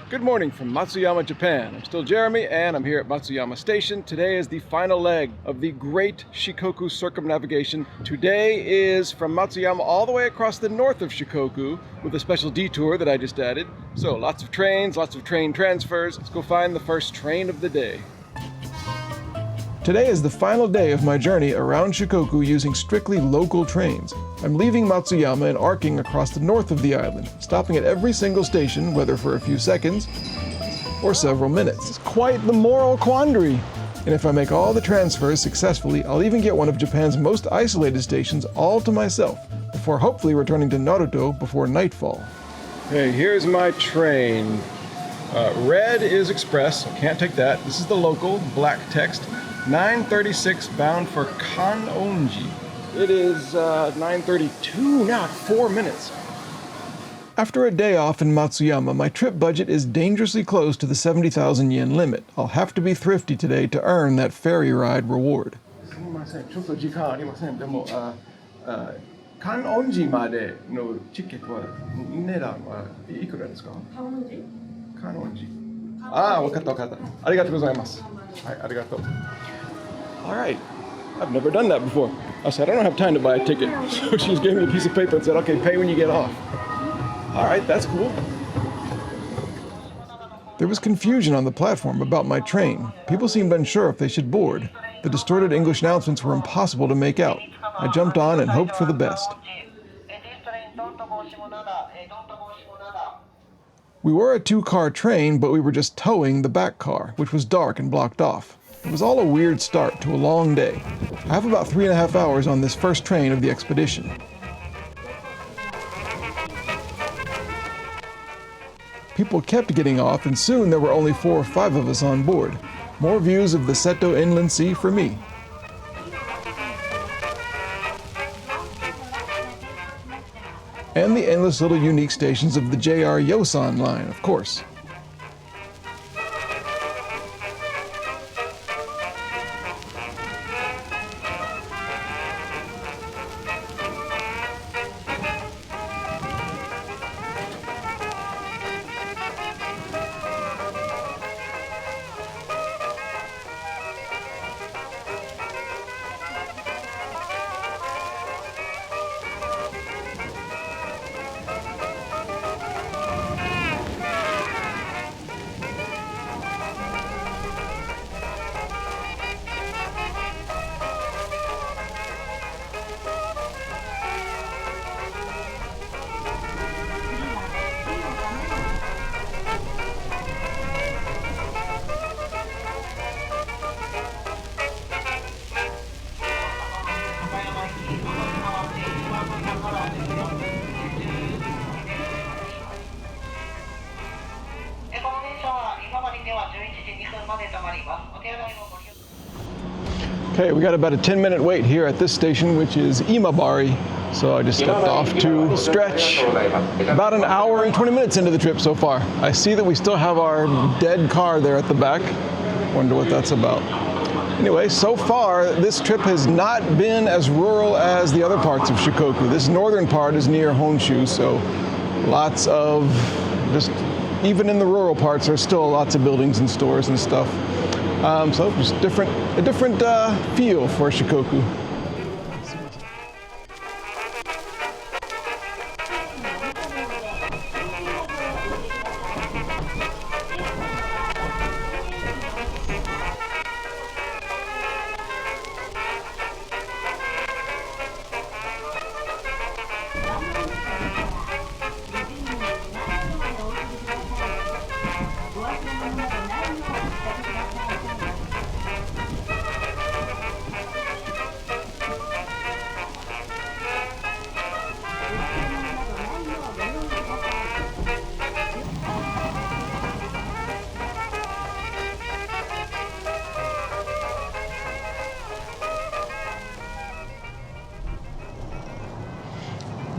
Good morning from Matsuyama, Japan. I'm still Jeremy, and I'm here at Matsuyama Station. Today is the final leg of the Great Shikoku Circumnavigation. Today is from Matsuyama all the way across the north of Shikoku with a special detour that I just added. So lots of trains, lots of train transfers. Let's go find the first train of the day. Today is the final day of my journey around Shikoku using strictly local trains. I'm leaving Matsuyama and arcing across the north of the island, stopping at every single station, whether for a few seconds or several minutes. It's quite the moral quandary. And if I make all the transfers successfully, I'll even get one of Japan's most isolated stations all to myself, before hopefully returning to Naruto before nightfall. Okay, here's my train. Red is express, so can't take that. This is the local, black text. 9:36 bound for Kan-onji. It is 9:32 now, 4 minutes. After a day off in Matsuyama, my trip budget is dangerously close to the 70,000 yen limit. I'll have to be thrifty today to earn that ferry ride reward. すみません、ちょっと時間ありません。でも、Kan-onji までのチケットは値段はいくらですか？ Kan-onji。ああ、わかったわかった。ありがとうございます。はい、ありがとう。All right. I've never done that before. I said, I don't have time to buy a ticket. So she just gave me a piece of paper and said, okay, pay when you get off. All right, that's cool. There was confusion on the platform about my train. People seemed unsure if they should board. The distorted English announcements were impossible to make out. I jumped on and hoped for the best. We were a two-car train, but we were just towing the back car, which was dark and blocked off. It was all a weird start to a long day. I have about 3.5 hours on this first train of the expedition. People kept getting off, and soon there were only 4 or 5 of us on board. More views of the Seto Inland Sea for me. And the endless little unique stations of the JR Yosan line, of course. Okay, we got about a 10-minute wait here at this station, which is Imabari. So I just stepped off to stretch. About an hour and 20 minutes into the trip so far. I see that we still have our dead car there at the back. Wonder what that's about. Anyway, so far, this trip has not been as rural as the other parts of Shikoku. This northern part is near Honshu, so lots of, just even in the rural parts, there's still lots of buildings and stores and stuff. So just a different feel for Shikoku.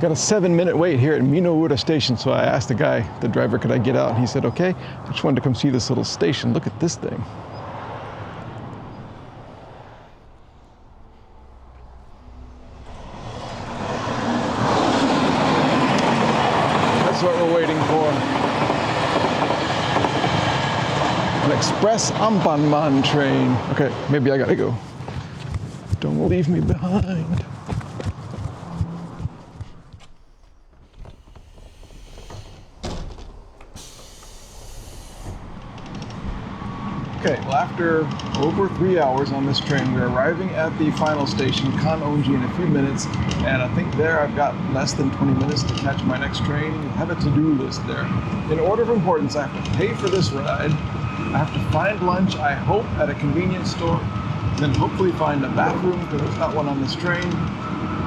Got a 7-minute wait here at Minoura Station, so I asked the guy, the driver, could I get out? And he said, okay. I just wanted to come see this little station. Look at this thing. That's what we're waiting for. Express Ambanman train. Okay, maybe I gotta go. Don't leave me behind. Okay, well, after over 3 hours on this train, we're arriving at the final station, Kan-onji, in a few minutes, and I think there I've got less than 20 minutes to catch my next train. I have a to-do list there. In order of importance, I have to pay for this ride, I have to find lunch, I hope, at a convenience store, then hopefully find a bathroom, because there's not one on this train,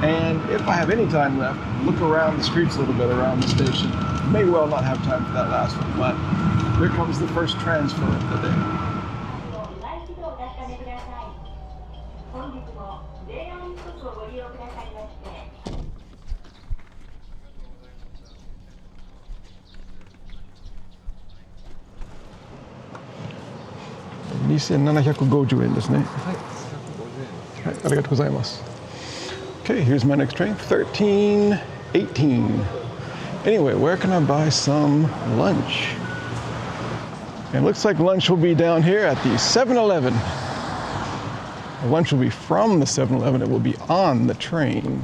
and if I have any time left, look around the streets a little bit around the station. May well not have time for that last one, but here comes the first transfer of the day. $2,750 円ですね。はい、ありがとうございます。Okay, here's my next train, 13:18. Anyway, where can I buy some lunch? It looks like lunch will be down here at the 7-Eleven. Lunch will be from the 7-Eleven, it will be on the train.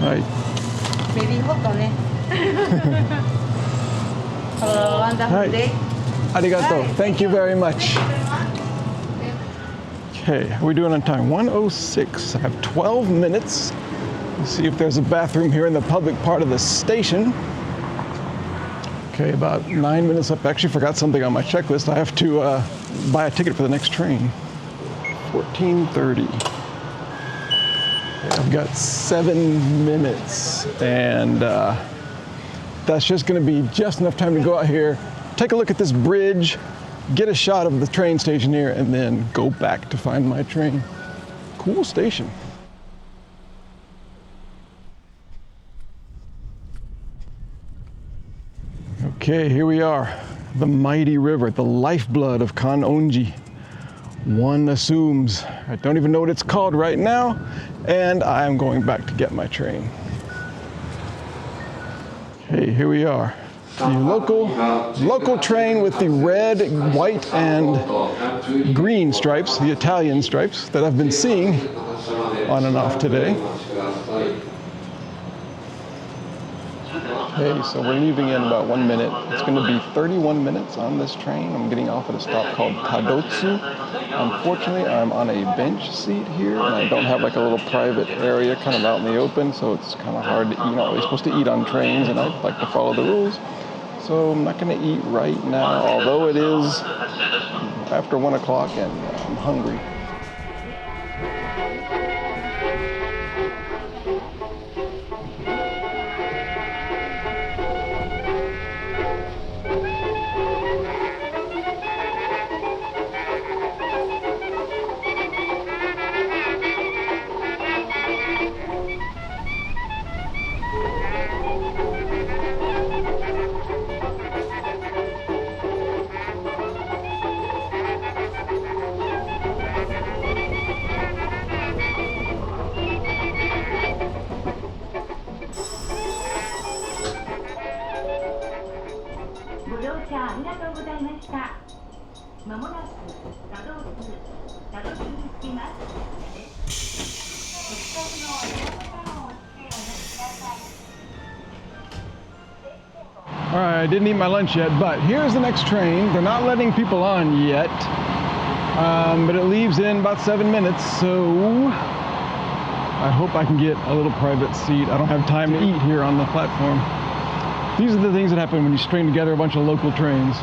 Right. Baby hot Hello, wonderful day. Arigato. Thank you very much. Okay, how are we doing on time? 1:06. I have 12 minutes. Let's see if there's a bathroom here in the public part of the station. Okay, about 9 minutes up. I actually forgot something on my checklist. I have to buy a ticket for the next train. 14:30. I've got 7 minutes, and that's just going to be just enough time to go out here, take a look at this bridge, get a shot of the train station here, and then go back to find my train. Cool station. Okay, here we are, the mighty river, the lifeblood of Kan-onji. One assumes. I don't even know what it's called right now, and I'm going back to get my train. Okay, here we are. The local train with the red, white, and green stripes, the Italian stripes that I've been seeing on and off today. Okay, so we're leaving in about 1 minute. It's going to be 31 minutes on this train. I'm getting off at a stop called Tadotsu. Unfortunately, I'm on a bench seat here, and I don't have like a little private area kind of out in the open, so it's kind of hard to eat. You're not really supposed to eat on trains, and I like to follow the rules. So I'm not going to eat right now, although it is after 1 o'clock and I'm hungry. All right, I didn't eat my lunch yet, but here's the next train. They're not letting people on yet, but it leaves in about 7 minutes, so I hope I can get a little private seat. I don't have time to eat here on the platform. These are the things that happen when you string together a bunch of local trains.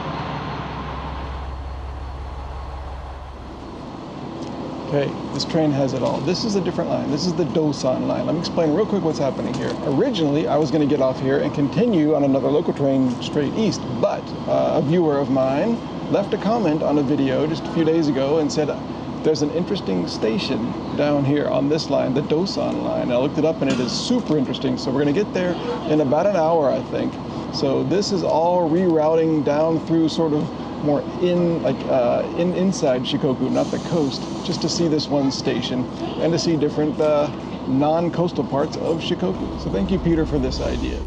Okay, this train has it all. This is a different line. This is the Yosan line. Let me explain real quick what's happening here. Originally, I was going to get off here and continue on another local train straight east, but a viewer of mine left a comment on a video just a few days ago and said, there's an interesting station down here on this line, the Yosan line. I looked it up and it is super interesting, so we're going to get there in about an hour, I think. So this is all rerouting down through sort of more inside Shikoku, not the coast, just to see this one station and to see different non-coastal parts of Shikoku. So thank you, Peter, for this idea.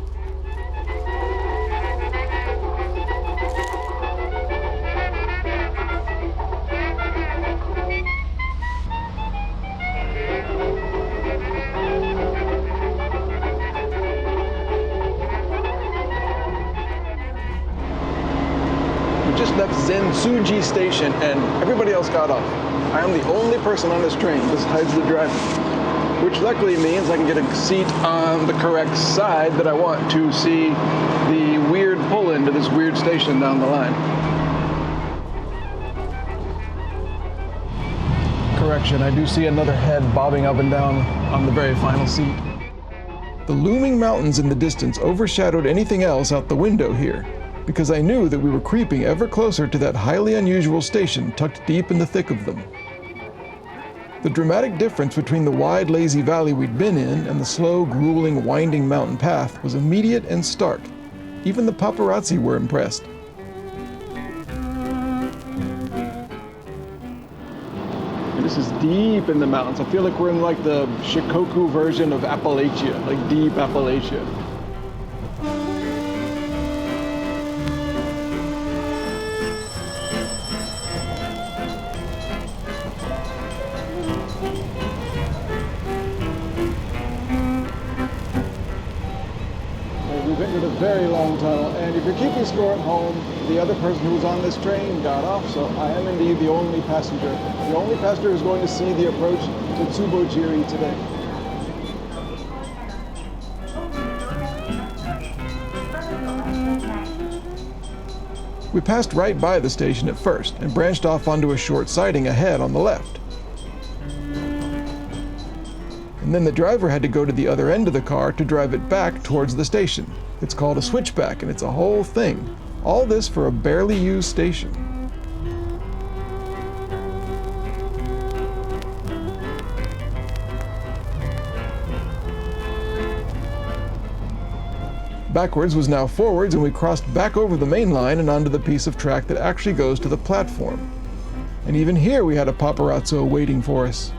Just left Zentsuji station and everybody else got off. I am the only person on this train besides the driver, which luckily means I can get a seat on the correct side that I want to see the weird pull-in to this weird station down the line. Correction, I do see another head bobbing up and down on the very final seat. The looming mountains in the distance overshadowed anything else out the window here, because I knew that we were creeping ever closer to that highly unusual station tucked deep in the thick of them. The dramatic difference between the wide, lazy valley we'd been in and the slow, grueling, winding mountain path was immediate and stark. Even the paparazzi were impressed. And this is deep in the mountains. I feel like we're in like the Shikoku version of Appalachia, like deep Appalachia. We've entered a very long tunnel, and if you're keeping score at home, the other person who was on this train got off, so I am indeed the only passenger. The only passenger who's going to see the approach to Tsubojiri today. We passed right by the station at first, and branched off onto a short siding ahead on the left. And then the driver had to go to the other end of the car to drive it back towards the station. It's called a switchback, and it's a whole thing. All this for a barely used station. Backwards was now forwards, and we crossed back over the main line and onto the piece of track that actually goes to the platform. And even here we had a paparazzo waiting for us.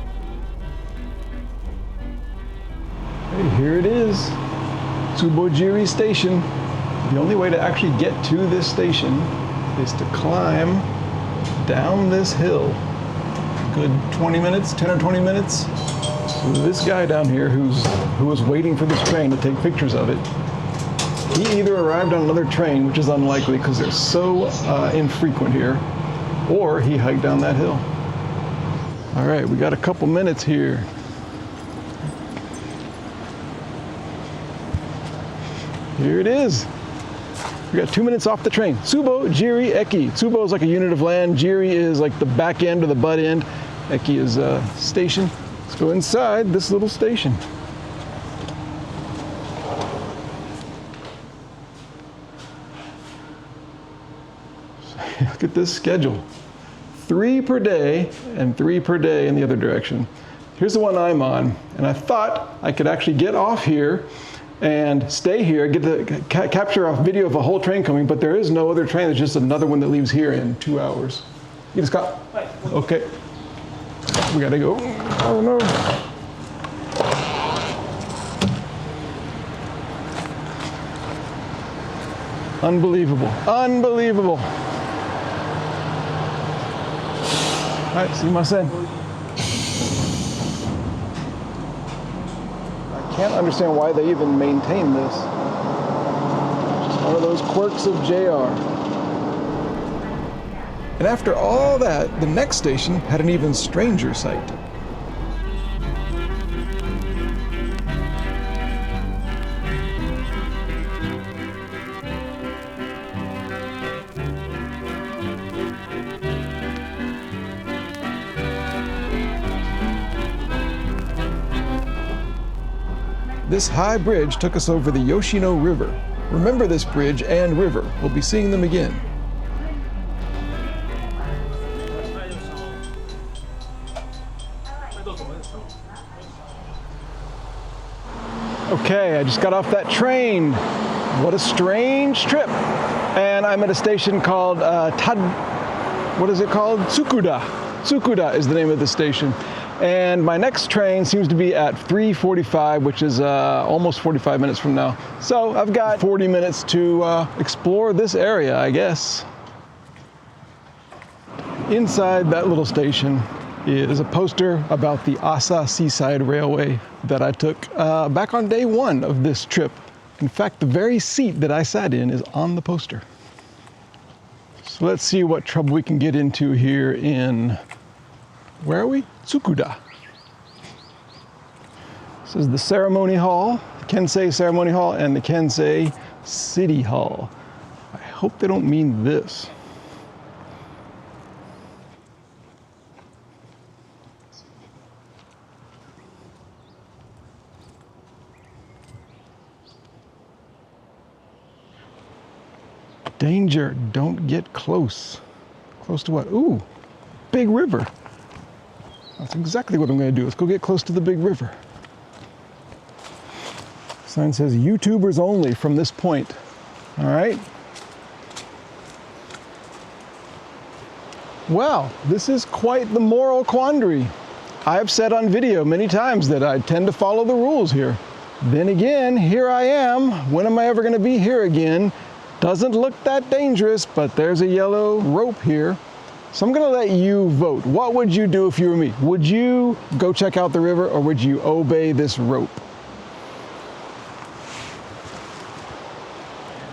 Hey, here it is, Tsubojiri Station. The only way to actually get to this station is to climb down this hill. Good 20 minutes, 10 or 20 minutes. So this guy down here who was waiting for this train to take pictures of it, he either arrived on another train, which is unlikely because they're so infrequent here, or he hiked down that hill. All right, we got a couple minutes here. Here it is. We got 2 minutes off the train. Tsubojiri Eki. Tsubo is like a unit of land. Jiri is like the back end or the butt end. Eki is a station. Let's go inside this little station. Look at this schedule. 3 per day and 3 per day in the other direction. Here's the one I'm on, and I thought I could actually get off here and stay here, get the capture a video of a whole train coming, but there is no other train. There's just another one that leaves here in 2 hours. You just got, okay. We gotta go. Oh no. Unbelievable, unbelievable. All right, sumimasen. I can't understand why they even maintain this. Just one of those quirks of JR. And after all that, the next station had an even stranger sight. This high bridge took us over the Yoshino River. Remember this bridge and river. We'll be seeing them again. Okay, I just got off that train. What a strange trip. And I'm at a station called what is it called? Tsukuda. Tsukuda is the name of the station. And my next train seems to be at 3:45, which is almost 45 minutes from now. So I've got 40 minutes to explore this area, I guess. Inside that little station is a poster about the Asa Seaside Railway that I took back on day one of this trip. In fact, the very seat that I sat in is on the poster. So let's see what trouble we can get into here in, where are we? Tsukuda. This is the ceremony hall, the Kensei Ceremony Hall, and the Kensei City Hall. I hope they don't mean this. Danger, don't get close. Close to what? Ooh, big river. That's exactly what I'm gonna do. Let's go get close to the big river. Sign says YouTubers only from this point. All right. Wow, this is quite the moral quandary. I've said on video many times that I tend to follow the rules here. Then again, here I am. When am I ever gonna be here again? Doesn't look that dangerous, but there's a yellow rope here. So I'm gonna let you vote. What would you do if you were me? Would you go check out the river, or would you obey this rope?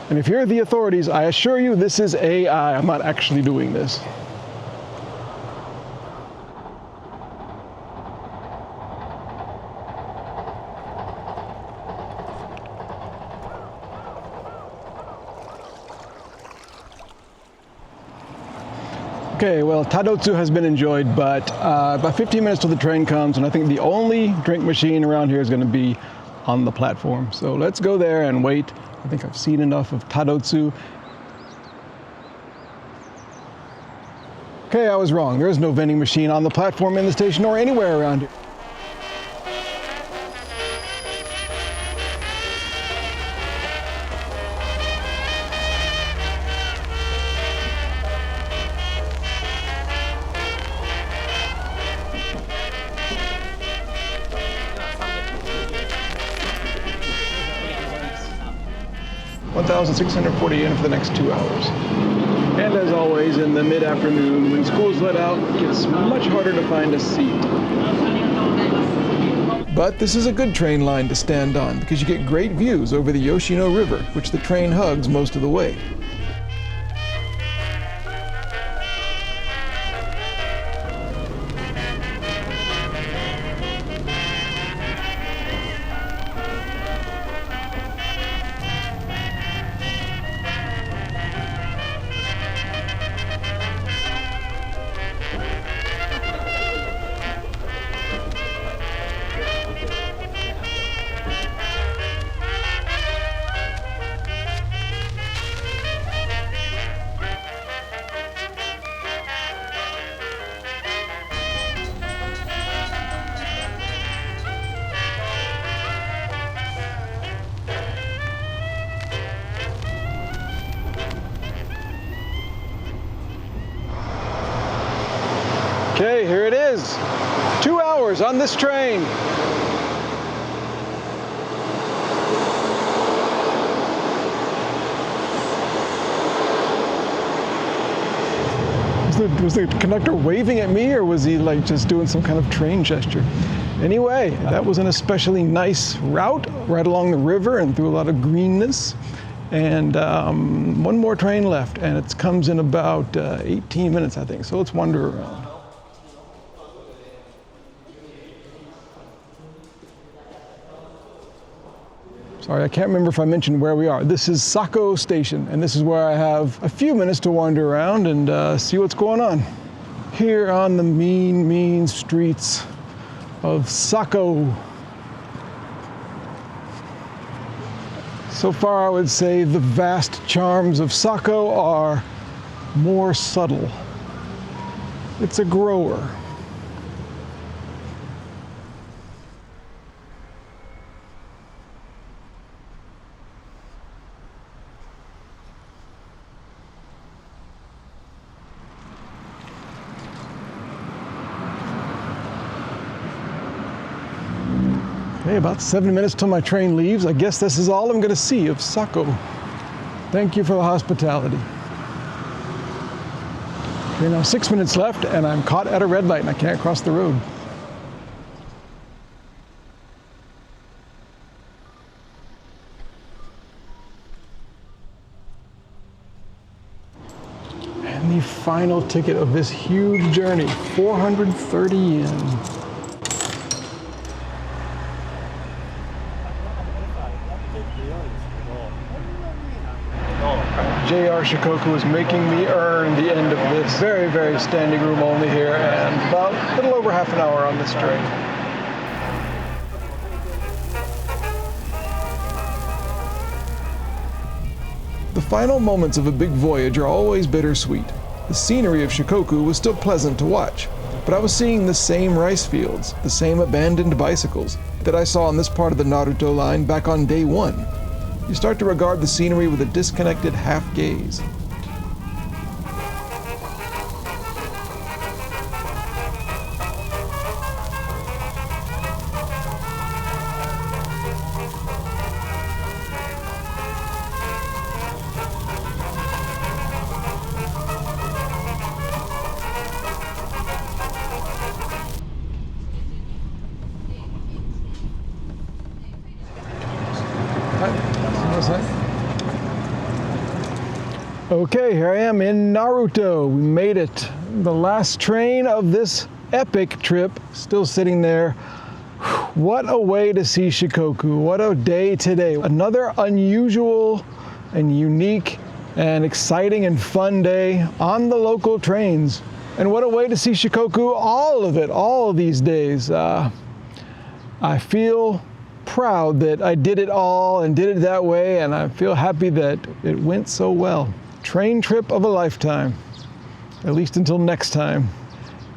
And if you're the authorities, I assure you this is AI. I'm not actually doing this. Okay, well, Tadotsu has been enjoyed, but about 15 minutes till the train comes, and I think the only drink machine around here is going to be on the platform. So let's go there and wait. I think I've seen enough of Tadotsu. Okay, I was wrong. There is no vending machine on the platform in the station or anywhere around here. $1,640 yen for the next 2 hours. And as always, in the mid-afternoon, when school's let out, it gets much harder to find a seat. But this is a good train line to stand on because you get great views over the Yoshino River, which the train hugs most of the way. Okay, here it is. 2 hours on this train. Was the conductor waving at me, or was he like just doing some kind of train gesture? Anyway, that was an especially nice route right along the river and through a lot of greenness. And one more train left, and it comes in about 18 minutes, I think. So let's wander around. Sorry, I can't remember if I mentioned where we are. This is Sako Station, and this is where I have a few minutes to wander around and see what's going on. Here on the mean, mean streets of Sako. So far, I would say the vast charms of Sako are more subtle. It's a grower. Okay, about 7 minutes till my train leaves. I guess this is all I'm gonna see of Sako. Thank you for the hospitality. Okay, now 6 minutes left and I'm caught at a red light and I can't cross the road. And the final ticket of this huge journey, 430 yen. JR Shikoku is making me earn the end of this very, very standing room only here, and about a little over half an hour on this train. The final moments of a big voyage are always bittersweet. The scenery of Shikoku was still pleasant to watch, but I was seeing the same rice fields, the same abandoned bicycles that I saw on this part of the Naruto line back on day one. You start to regard the scenery with a disconnected half gaze. Okay, here I am in Naruto. We made it. The last train of this epic trip, still sitting there. What a way to see Shikoku. What a day today. Another unusual and unique and exciting and fun day on the local trains. And what a way to see Shikoku, all of it, all of these days. I feel proud that I did it all and did it that way, and I feel happy that it went so well. Train trip of a lifetime, at least until next time.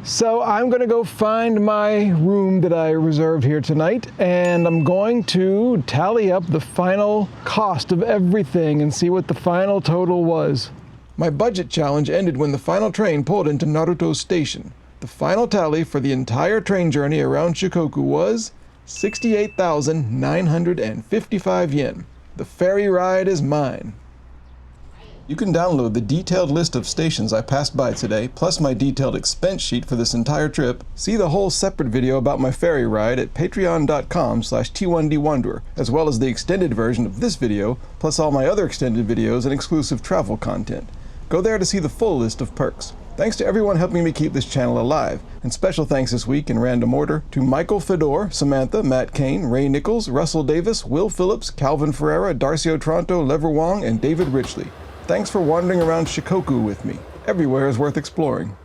So I'm gonna go find my room that I reserved here tonight, and I'm going to tally up the final cost of everything and see what the final total was. My budget challenge ended when the final train pulled into Naruto Station. The final tally for the entire train journey around Shikoku was 68,955 yen. The ferry ride is mine. You can download the detailed list of stations I passed by today, plus my detailed expense sheet for this entire trip. See the whole separate video about my ferry ride at patreon.com/T1DWanderer, as well as the extended version of this video, plus all my other extended videos and exclusive travel content. Go there to see the full list of perks. Thanks to everyone helping me keep this channel alive, and special thanks this week in random order to Michael Fedor, Samantha, Matt Kane, Ray Nichols, Russell Davis, Will Phillips, Calvin Ferreira, Darcy Otranto, Lever Wong, and David Richley. Thanks for wandering around Shikoku with me. Everywhere is worth exploring.